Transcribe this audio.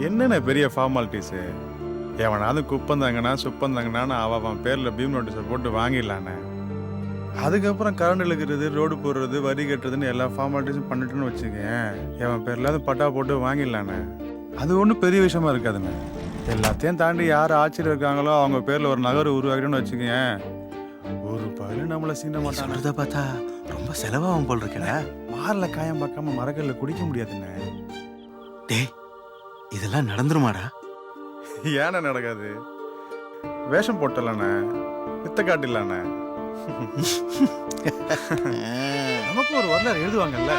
என்னென்ன பெரிய ஃபார்மாலிட்டிஸு? எவனாவது குப்பந்தாங்கண்ணா சுப்பந்தாங்கண்ணான்னு அவன் பேரில் பீம் நோட்டீஸை போட்டு வாங்கிடலானே. அதுக்கப்புறம் கரண்ட் இழுக்கிறது, ரோடு போடுறது, வரி கட்டுறதுன்னு எல்லா ஃபார்மாலிட்டிஸும் பண்ணிட்டுன்னு வச்சுக்கேன், எவன் பேர்லாவது பட்டா போட்டு வாங்கிடலானே. அது ஒன்றும் பெரிய விஷயமா இருக்காதுண்ணே. எல்லாத்தையும் தாண்டி யார் ஆட்சியில் இருக்காங்களோ அவங்க பேரில் ஒரு நகர் உருவாக்கிட்டோன்னு வச்சுக்கேன், ஒரு பயிலும் நம்மளை சீண்ட மாட்டாங்க. சொல்றத பார்த்தா ரொம்ப செலவாகும் போல் இருக்கடா. மாரில் காயம் பார்க்காம மரக்கல்ல குடிக்க முடியாதுண்ணே. டேய், இதெல்லாம் நடந்துருமாடா? ஏன்னா நடக்காது? வேஷம் போட்டலாண்ணே, வித்த காட்டிடலாண்ணே. நமக்கு ஒரு வரலாறு எழுதுவாங்கல்ல.